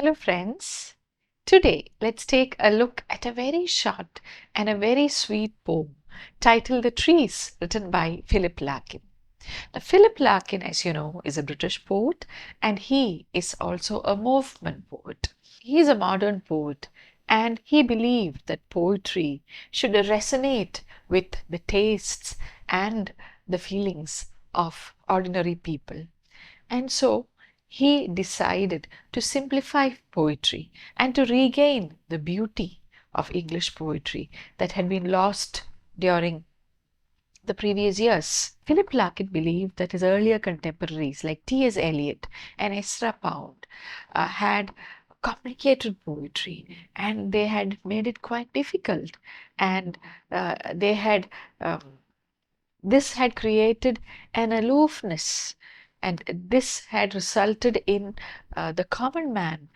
Hello friends, today let's take a look at a very short and a very sweet poem titled The Trees, written by Philip Larkin. Now Philip Larkin, as you know, is a British poet and he is also a movement poet. He is a modern poet and he believed that poetry should resonate with the tastes and the feelings of ordinary people. And so he decided to simplify poetry and to regain the beauty of English poetry that had been lost during the previous years. Philip Larkin believed that his earlier contemporaries like T.S. Eliot and Ezra Pound had complicated poetry and they had made it quite difficult, and they had this had created an aloofness, and this had resulted in the common man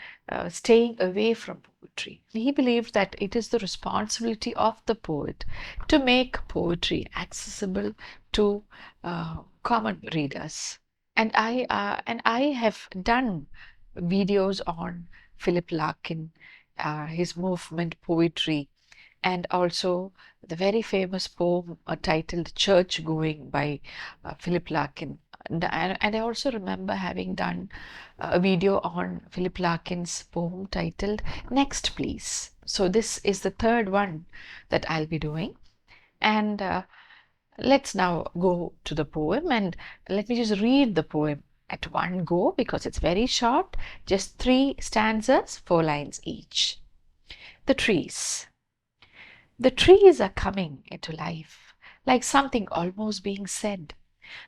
staying away from poetry. He believed that it is the responsibility of the poet to make poetry accessible to common readers. And I have done videos on Philip Larkin, his movement poetry, and also the very famous poem titled Church Going by Philip Larkin. And I also remember having done a video on Philip Larkin's poem titled Next Please. So this is the third one that I'll be doing. And let's now go to the poem, and let me just read the poem at one go because it's very short, just 3 stanzas, 4 lines each. The trees. The trees are coming into life, like something almost being said.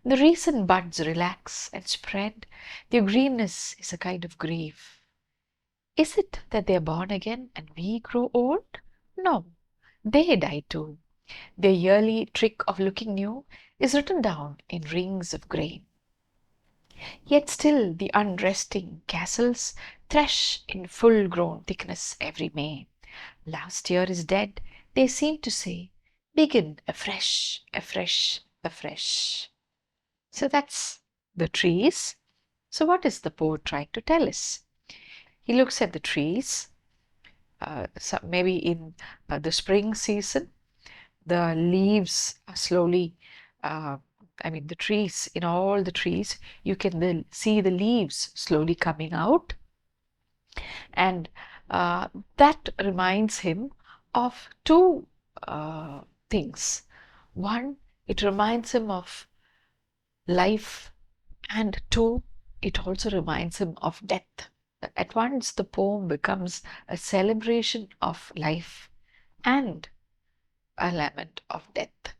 The recent buds relax and spread. Their greenness is a kind of grief. Is it that they are born again and we grow old? No, they die too. Their yearly trick of looking new is written down in rings of grain. Yet still the unresting castles thresh in full-grown thickness every May. Last year is dead, they seem to say. Begin afresh, afresh, afresh. So that's the trees. So what is the poet trying to tell us? He looks at the trees, maybe in the spring season, the leaves are slowly, the trees, in all the trees, you can see the leaves slowly coming out. And that reminds him of two things. One, it reminds him of life, and two, it also reminds him of death. At once, the poem becomes a celebration of life and a lament of death.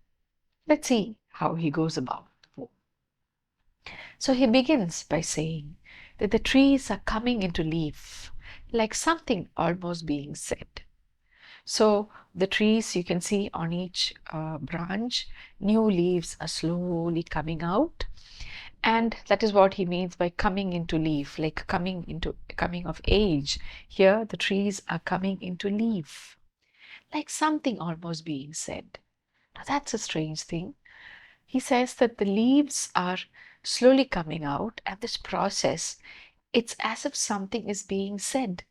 Let's see how he goes about the poem. So he begins by saying that the trees are coming into leaf, like something almost being said. So the trees, you can see on each branch, new leaves are slowly coming out. And that is what he means by coming into leaf, like coming of age. Here the trees are coming into leaf, like something almost being said. Now that's a strange thing. He says that the leaves are slowly coming out, and this process, it's as if something is being said.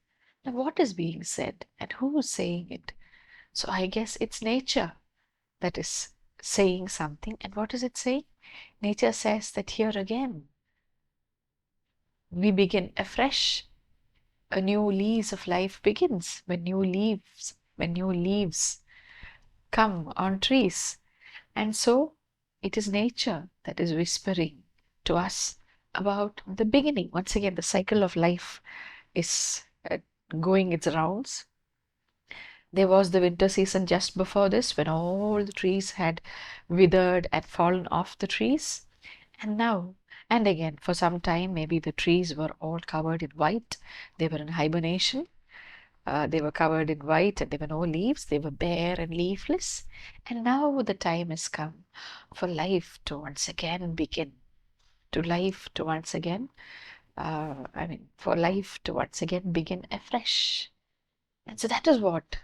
Now what is being said and who is saying it? So I guess it's nature that is saying something. And what does it say? Nature says that here again we begin afresh. A new lease of life begins when new leaves come on trees. And so it is nature that is whispering to us about the beginning. Once again, the cycle of life is going its rounds. There was the winter season just before this when all the trees had withered and fallen off the trees. And now, and again, for some time, maybe the trees were all covered in white. They were in hibernation. They were covered in white and there were no leaves. They were bare and leafless. And now the time has come for life to once again begin. For life to once again begin afresh. And so that is what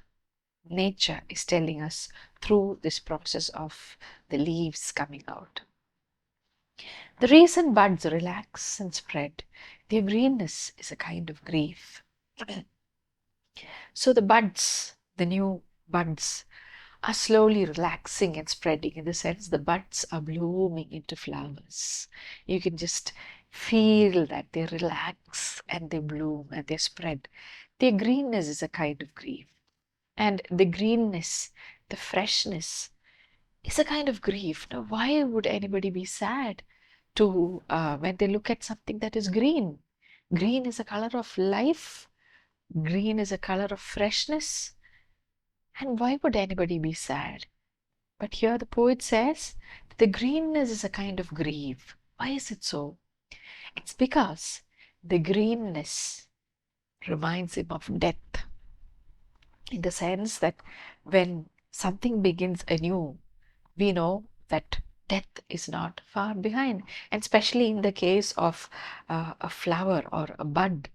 nature is telling us through this process of the leaves coming out. The recent buds relax and spread. Their greenness is a kind of grief. So the buds, the new buds, are slowly relaxing and spreading. In the sense, the buds are blooming into flowers. You can just feel that they relax and they bloom and they spread. Their greenness is a kind of grief. And the greenness, the freshness, is a kind of grief. Now, why would anybody be sad to when they look at something that is green? Green is a color of life. Green is a color of freshness. And why would anybody be sad? But here the poet says the greenness is a kind of grief. Why is it so? It's because the greenness reminds him of death, in the sense that when something begins anew, we know that death is not far behind. And especially in the case of a flower or a bud,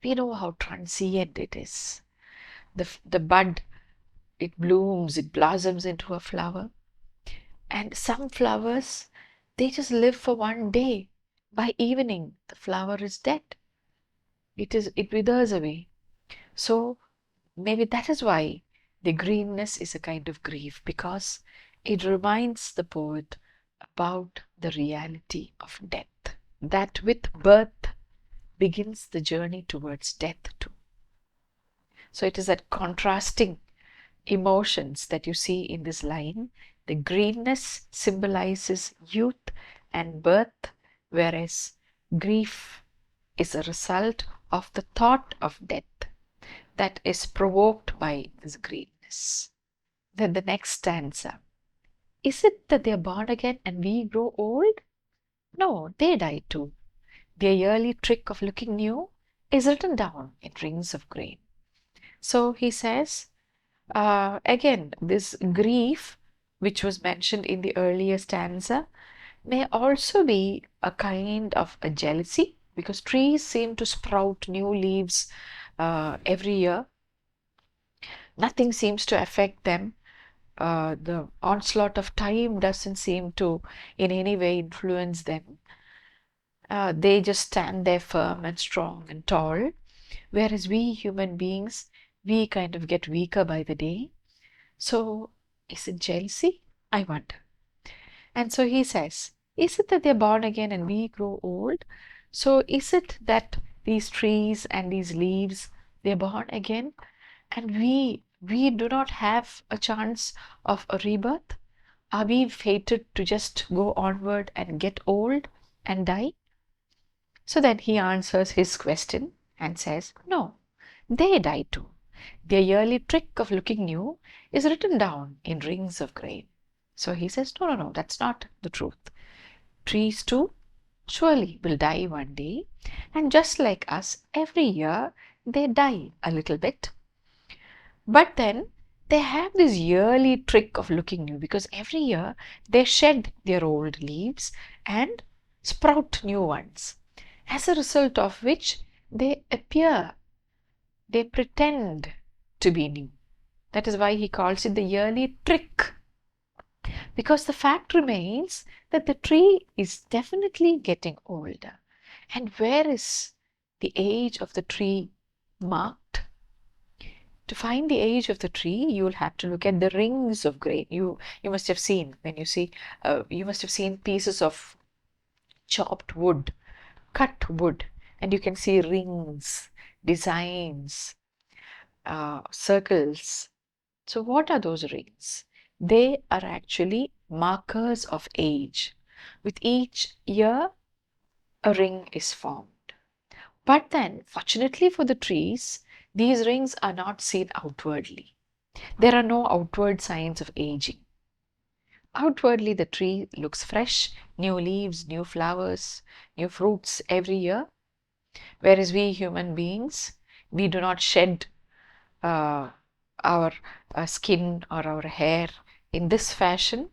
we know how transient it is. The bud, it blooms, it blossoms into a flower. And some flowers, they just live for one day. By evening, the flower is dead. It withers away. So maybe that is why the greenness is a kind of grief, because it reminds the poet about the reality of death. That with birth begins the journey towards death too. So it is that contrasting emotions that you see in this line. The greenness symbolizes youth and birth, whereas grief is a result of the thought of death that is provoked by this greenness. Then the next stanza. Is it that they are born again and we grow old? No, they die too. Their yearly trick of looking new is written down in rings of grain. So he says, again, this grief, which was mentioned in the earlier stanza, may also be a kind of a jealousy, because trees seem to sprout new leaves every year. Nothing seems to affect them. The onslaught of time doesn't seem to in any way influence them. They just stand there firm and strong and tall, whereas we human beings, we kind of get weaker by the day. So is it jealousy? I wonder. And so he says, is it that they're born again and we grow old? So is it that these trees and these leaves, they're born again and we do not have a chance of a rebirth? Are we fated to just go onward and get old and die? So then he answers his question and says, no, they die too. Their yearly trick of looking new is written down in rings of grain. So he says, no, no, no, that's not the truth. Trees too surely will die one day, and just like us, every year they die a little bit. But then they have this yearly trick of looking new, because every year they shed their old leaves and sprout new ones, as a result of which they appear, they pretend to be new. That is why he calls it the yearly trick. Because the fact remains that the tree is definitely getting older. And where is the age of the tree marked? To find the age of the tree, you will have to look at the rings of grain. You must have seen, when you see, you must have seen pieces of chopped wood, cut wood, and you can see rings, designs, circles. So what are those rings? They are actually markers of age. With each year, a ring is formed. But then, fortunately for the trees, these rings are not seen outwardly. There are no outward signs of aging. Outwardly, the tree looks fresh, new leaves, new flowers, new fruits every year. Whereas we human beings, we do not shed our skin or our hair in this fashion.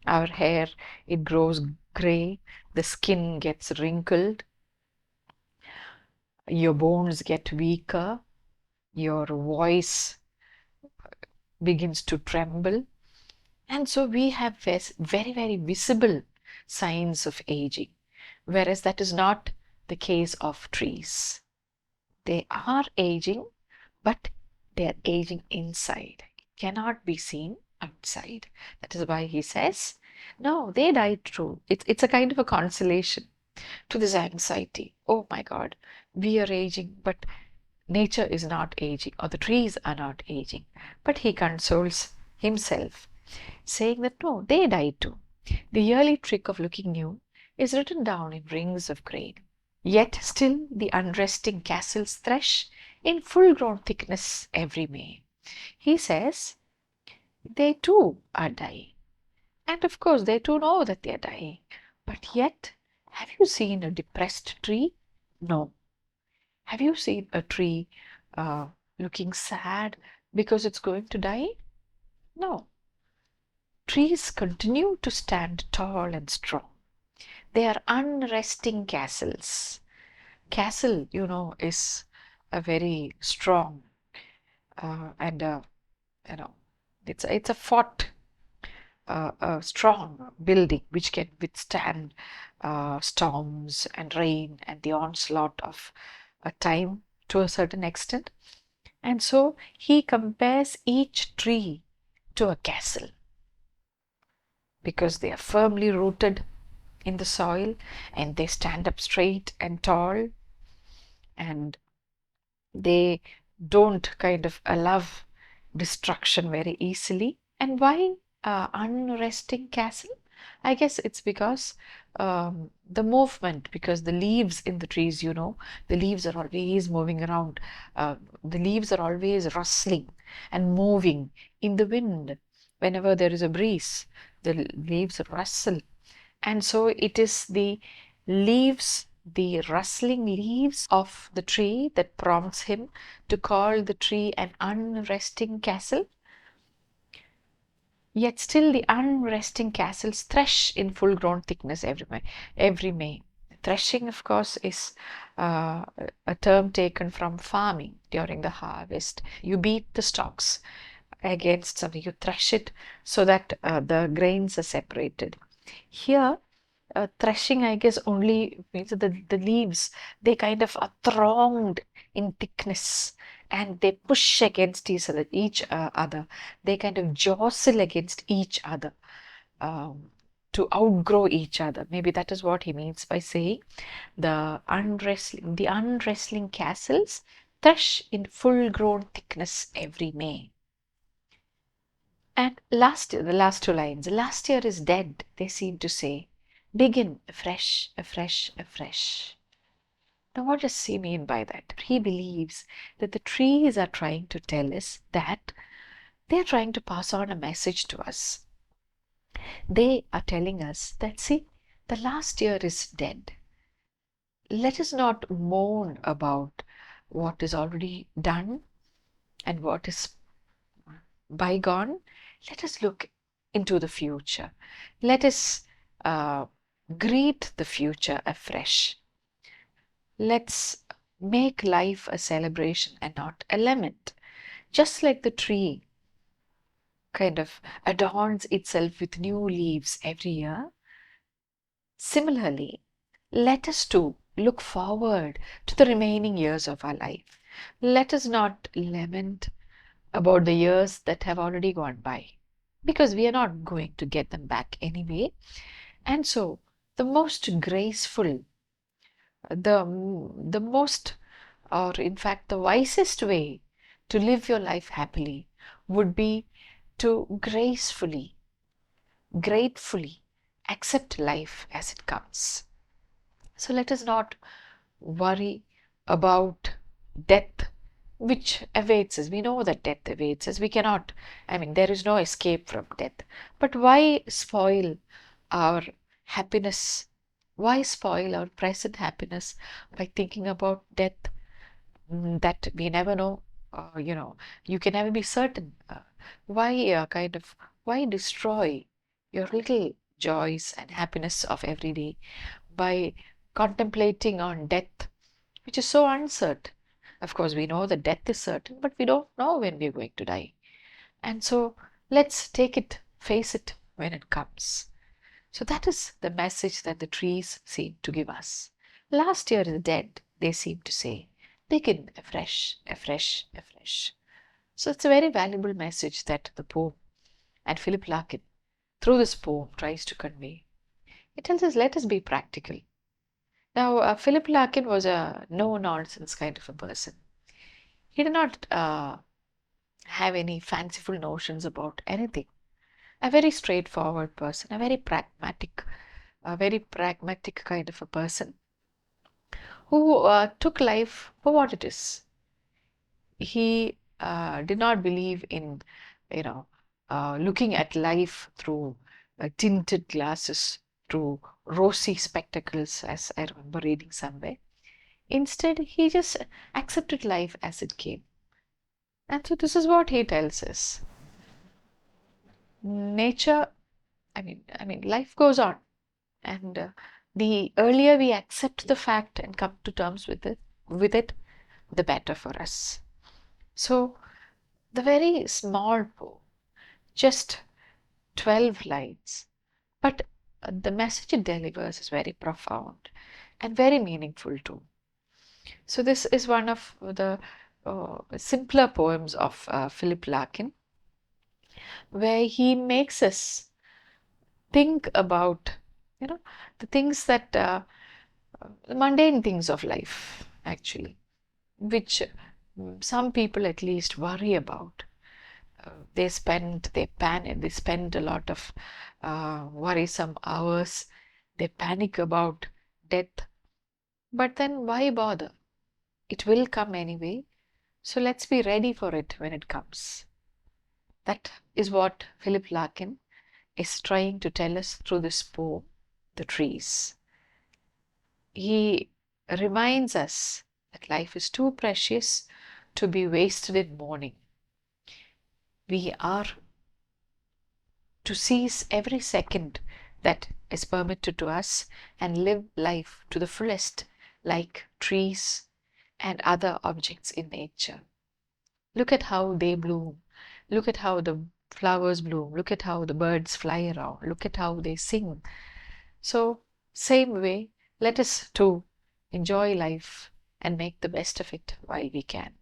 Our hair, it grows gray, the skin gets wrinkled, your bones get weaker, your voice begins to tremble. And so we have very, very visible signs of aging, whereas that is not the case of trees. They are aging, but they are aging inside. It cannot be seen outside. That is why he says, no, they died too. It's a kind of a consolation to this anxiety. Oh my God, we are aging, but nature is not aging, or the trees are not aging. But he consoles himself, saying that no, they died too. The yearly trick of looking new is written down in rings of grain. Yet still the unresting castles thresh in full-grown thickness every May. He says they too are dying. And of course they too know that they are dying. But yet, have you seen a depressed tree? No. Have you seen a tree looking sad because it's going to die? No. Trees continue to stand tall and strong. They are unresting castles. Castle, is a very strong and you know, it's a fort, a strong building which can withstand storms and rain and the onslaught of a time to a certain extent. And so he compares each tree to a castle because they are firmly rooted in the soil and they stand up straight and tall, and they don't kind of allow destruction very easily. And why unresting castle? I guess it's because the movement, because the leaves in the trees, the leaves are always moving around. The leaves are always rustling and moving in the wind. Whenever there is a breeze, the leaves rustle. And so it is the leaves, the rustling leaves of the tree that prompts him to call the tree an unresting castle. Yet still the unresting castles thresh in full-grown thickness every May. Threshing, of course, is a term taken from farming during the harvest. You beat the stalks against something, you thresh it so that the grains are separated. Here, threshing, I guess, only means that the leaves, they kind of are thronged in thickness and they push against each other. They kind of jostle against each other to outgrow each other. Maybe that is what he means by saying the unwrestling castles thresh in full-grown thickness every May. And last year, the last two lines, last year is dead, they seem to say. Begin afresh, afresh, afresh. Now, what does he mean by that? He believes that the trees are trying to tell us that they're trying to pass on a message to us. They are telling us that, see, the last year is dead. Let us not moan about what is already done and what is bygone. Let us look into the future. Let us greet the future afresh. Let's make life a celebration and not a lament. Just like the tree kind of adorns itself with new leaves every year, similarly, let us too look forward to the remaining years of our life. Let us not lament about the years that have already gone by, because we are not going to get them back anyway. And so, the most graceful, the most, or in fact, the wisest way to live your life happily would be to gracefully, gratefully accept life as it comes. So let us not worry about death, which awaits us. We know that death awaits us. We cannot, there is no escape from death. But why spoil our happiness? Why spoil our present happiness by thinking about death that we never know? You can never be certain. Why destroy your little joys and happiness of every day by contemplating on death, which is so uncertain? Of course, we know that death is certain, but we don't know when we're going to die. And so let's take it, face it when it comes. So that is the message that the trees seem to give us. Last year is dead, they seem to say. begin afresh, afresh, afresh. So it's a very valuable message that the poem and Philip Larkin, through this poem, tries to convey. It tells us, let us be practical. Now, Philip Larkin was a no-nonsense kind of a person. He did not have any fanciful notions about anything. A very straightforward person, a very pragmatic kind of a person who took life for what it is. He did not believe in, you know, looking at life through tinted glasses, through rosy spectacles, as I remember reading somewhere. Instead, he just accepted life as it came. And so this is what he tells us. Nature, life goes on. And the earlier we accept the fact and come to terms with it, the better for us. So the very small poem, just 12 lines, but the message it delivers is very profound and very meaningful too. So this is one of the simpler poems of Philip Larkin, where he makes us think about, the things that the mundane things of life, actually, which some people at least worry about. They spend a lot of worrisome hours. They panic about death. But then why bother? It will come anyway. So let's be ready for it when it comes. That is what Philip Larkin is trying to tell us through this poem, The Trees. He reminds us that life is too precious to be wasted in mourning. We are to seize every second that is permitted to us and live life to the fullest, like trees and other objects in nature. Look at how they bloom. Look at how the flowers bloom. Look at how the birds fly around. Look at how they sing. So, same way, let us too enjoy life and make the best of it while we can.